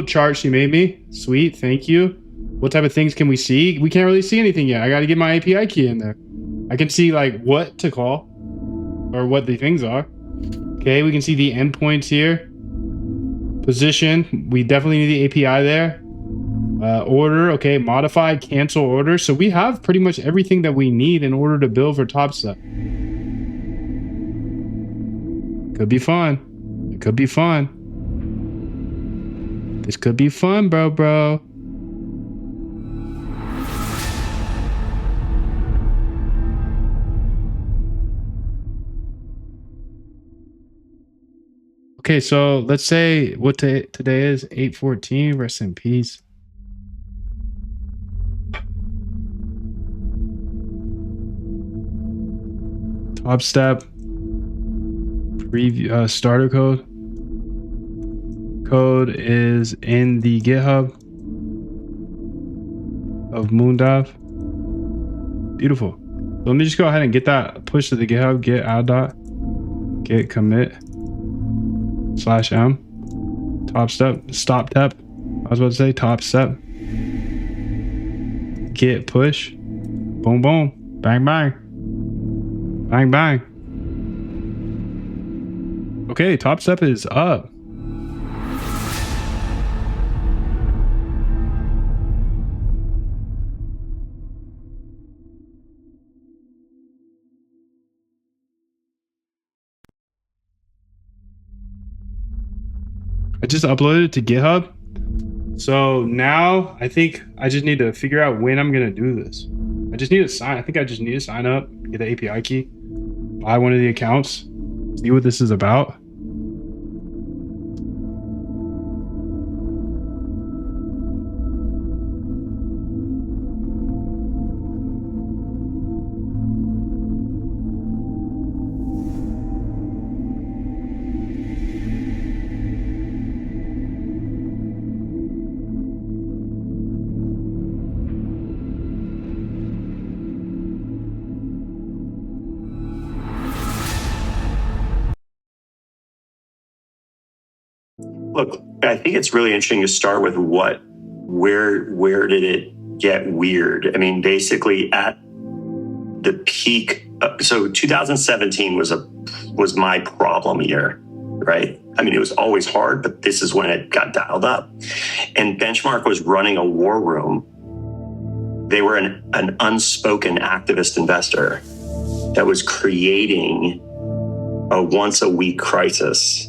chart she made me. Sweet, thank you. What type of things can we see? We can't really see anything yet. I got to get my API key in there. I can see like what to call or what the things are. Okay, we can see the endpoints here. Position, we definitely need the API there. Order, okay, modify, cancel order. So we have pretty much everything that we need in order to build for TopStep. Could be fun. It could be fun. This could be fun, bro. Okay, so let's say what today is 8/14. Rest in peace. TopStep preview starter code. Code is in the GitHub of Moondive. Beautiful. So let me just go ahead and get that push to the GitHub. Git add dot git commit /m TopStep stop tep. I was about to say TopStep. Git push. Boom boom. Bang bang. Bang bang. Okay, TopStep is up. I just uploaded it to GitHub. So now I think I just need to figure out when I'm gonna do this. I just need to sign. I think I just need to sign up, get the API key, buy one of the accounts, see what this is about. Look, I think it's really interesting to start with where did it get weird? I mean, basically at the peak, so 2017 was my problem year, right? I mean, it was always hard, but this is when it got dialed up. And Benchmark was running a war room. They were an unspoken activist investor that was creating a once a week crisis.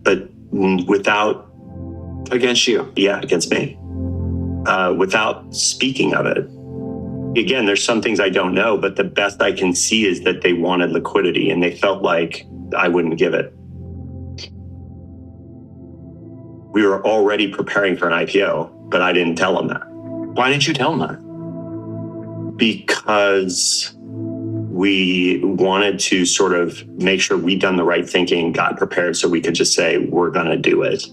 But without... Against you? Yeah, against me. Without speaking of it. Again, there's some things I don't know, but the best I can see is that they wanted liquidity and they felt like I wouldn't give it. We were already preparing for an IPO, but I didn't tell them that. Why didn't you tell them that? Because we wanted to sort of make sure we'd done the right thinking, got prepared so we could just say, we're going to do it.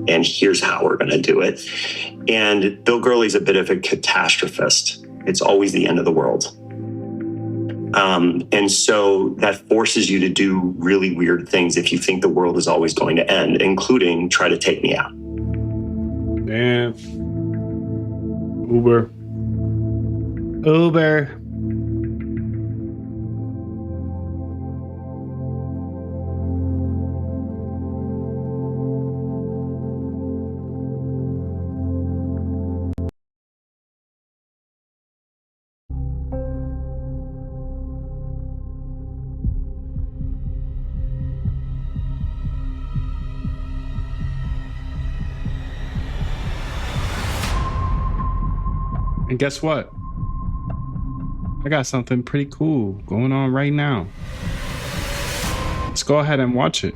And here's how we're going to do it. And Bill Gurley's a bit of a catastrophist. It's always the end of the world. And so that forces you to do really weird things if you think the world is always going to end, including try to take me out. Damn. Uber. And guess what? I got something pretty cool going on right now. Let's go ahead and watch it.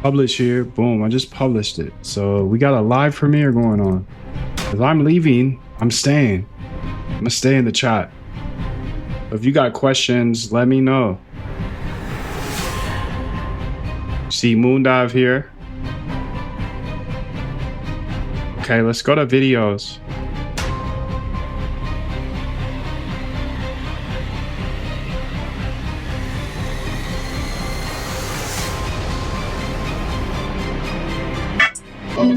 Publish here. Boom. I just published it. So we got a live premiere going on. If I'm leaving, I'm staying. I'm gonna stay in the chat. If you got questions, let me know. See Moondive here. Okay, let's go to videos. The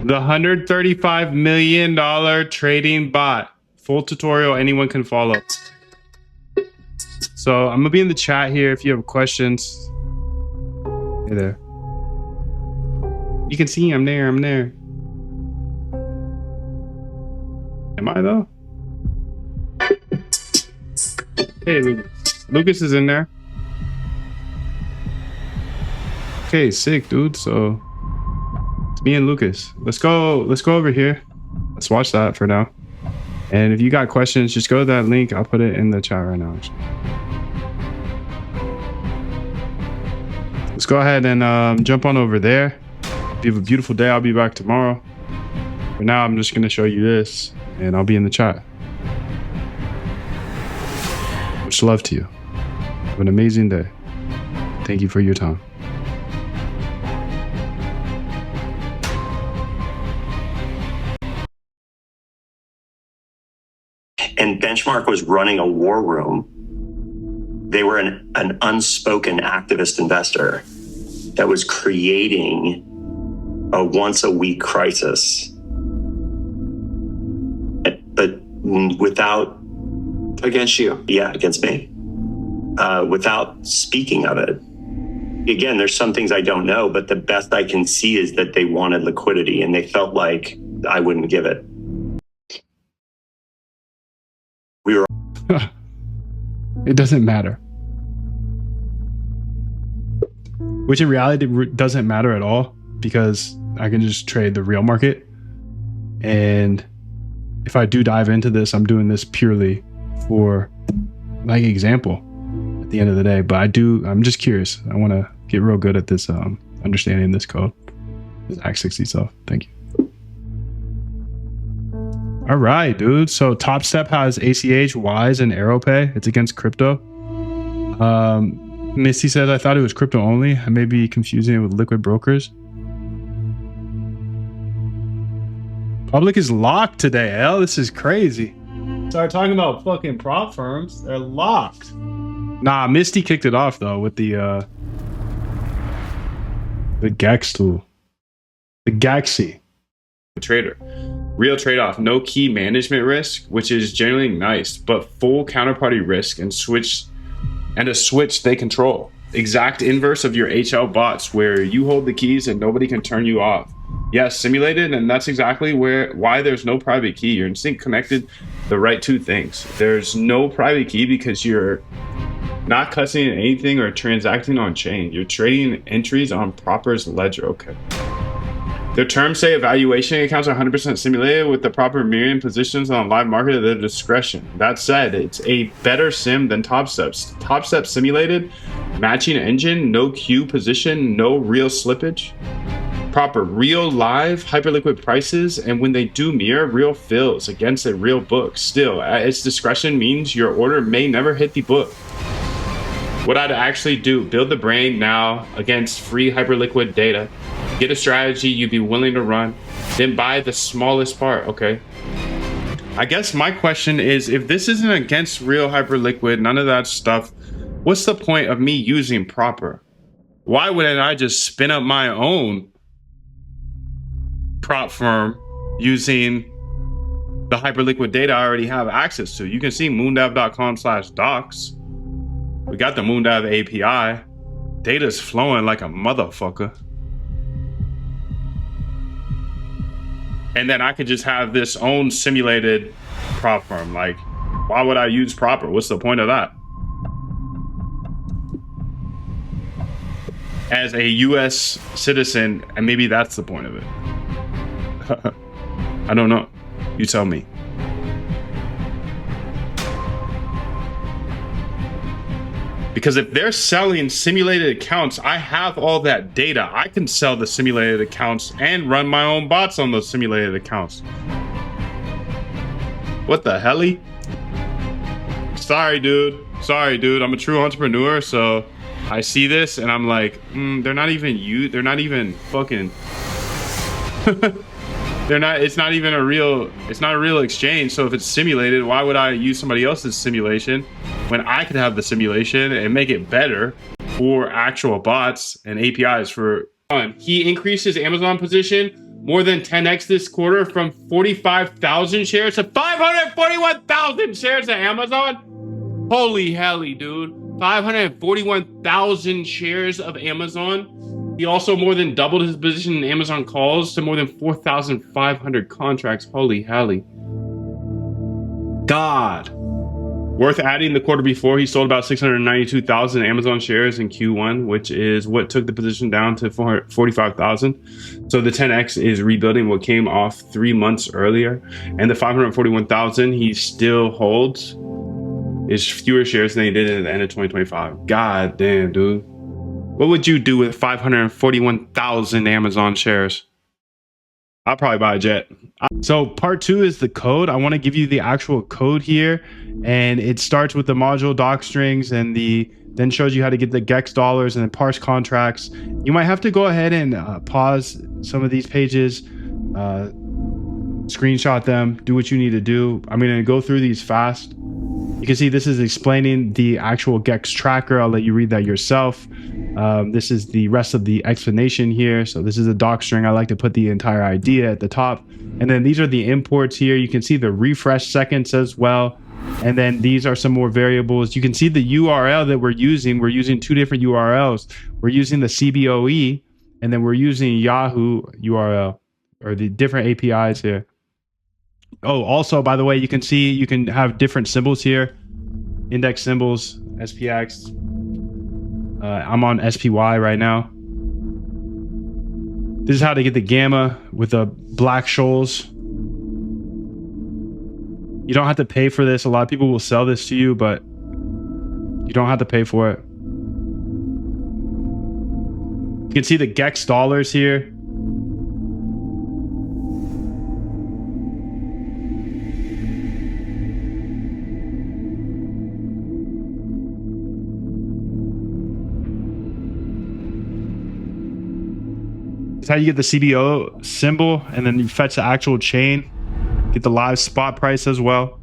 $135 million trading bot. Full tutorial anyone can follow. So I'm gonna be in the chat here if you have questions. Hey there. You can see I'm there, I'm there. Am I though? Hey, Lucas. Lucas is in there. Okay, sick, dude. So it's me and Lucas. Let's go over here. Let's watch that for now. And if you got questions, just go to that link. I'll put it in the chat right now. Let's go ahead and jump on over there. If you have a beautiful day, I'll be back tomorrow. For now, I'm just going to show you this, and I'll be in the chat. Much love to you. Have an amazing day. Thank you for your time. And Benchmark was running a war room. They were an unspoken activist investor that was creating a once-a-week crisis. But without... Against you. Yeah, against me. Without speaking of it. Again, there's some things I don't know, but the best I can see is that they wanted liquidity and they felt like I wouldn't give it. We were... It doesn't matter. Which in reality doesn't matter at all, because I can just trade the real market. And if I do dive into this, I'm doing this purely for like example at the end of the day. But I'm just curious. I want to get real good at this, understanding this code, this Act60 stuff. Thank you. All right, dude. So Top Step has ACH, Wise, and AeroPay. It's against crypto. Misty says, I thought it was crypto only. I may be confusing it with liquid brokers. Public is locked today, L. This is crazy. Start talking about fucking prop firms. They're locked. Nah, Misty kicked it off though with the GEX tool. The GAXI. Trader. Real trade-off, no key management risk, which is generally nice, but full counterparty risk and a switch they control. Exact inverse of your HL bots where you hold the keys and nobody can turn you off. Yes, simulated, and that's exactly why there's no private key. Your Instinct connected the right two things. There's no private key because you're not custodying anything or transacting on chain. You're trading entries on Proper's ledger. Okay. Their terms say evaluation accounts are 100% simulated with the proper mirroring positions on live market at their discretion. That said, it's a better sim than Top Steps. Top Steps simulated, matching engine, no queue position, no real slippage. Proper real live hyperliquid prices, and when they do mirror, real fills against a real book. Still, at its discretion means your order may never hit the book. What I'd actually do, build the brain now against free hyperliquid data. Get a strategy you'd be willing to run, then buy the smallest part, okay? I guess my question is, if this isn't against real hyperliquid, none of that stuff, what's the point of me using Proper? Why wouldn't I just spin up my own prop firm using the hyperliquid data I already have access to? You can see moondav.com/docs. We got the Moondav API. Data's flowing like a motherfucker. And then I could just have this own simulated prop firm. Like, why would I use Proper? What's the point of that? As a US citizen, and maybe that's the point of it. I don't know. You tell me. Because if they're selling simulated accounts, I have all that data. I can sell the simulated accounts and run my own bots on those simulated accounts. What the helly? Sorry, dude. I'm a true entrepreneur, so I see this and I'm like, they're not even fucking They're not. It's not even a real. It's not a real exchange. So if it's simulated, why would I use somebody else's simulation when I could have the simulation and make it better for actual bots and APIs for? He increased his Amazon position more than 10x this quarter from 45,000 shares to 541,000 shares of Amazon. Holy helly, dude! 541,000 shares of Amazon. He also more than doubled his position in Amazon calls to more than 4,500 contracts. Holy helly. God. Worth adding, the quarter before, he sold about 692,000 Amazon shares in Q1, which is what took the position down to 445,000. So the 10x is rebuilding what came off 3 months earlier. And the 541,000 he still holds is fewer shares than he did at the end of 2025. God damn, dude. What would you do with 541,000 Amazon shares? I'll probably buy a jet. So part 2 is the code. I want to give you the actual code here, and it starts with the module doc strings and then shows you how to get the GEX dollars and then parse contracts. You might have to go ahead and pause some of these pages, screenshot them, do what you need to do. I'm going to go through these fast. You can see this is explaining the actual GEX tracker. I'll let you read that yourself. This is the rest of the explanation here. So this is a doc string. I like to put the entire idea at the top. And then these are the imports here. You can see the refresh seconds as well. And then these are some more variables. You can see the URL that we're using. We're using 2 different URLs. We're using the CBOE, and then we're using Yahoo URL, or the different APIs here. Oh, also, by the way, you can see you can have different symbols here. Index symbols, SPX. I'm on SPY right now. This is how to get the gamma with the black shoals. You don't have to pay for this. A lot of people will sell this to you, but you don't have to pay for it. You can see the GEX dollars here. It's how you get the CBO symbol, and then you fetch the actual chain, get the live spot price as well.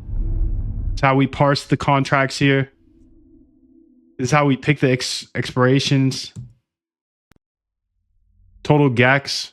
It's how we parse the contracts here. This is how we pick the expirations. Total GEX.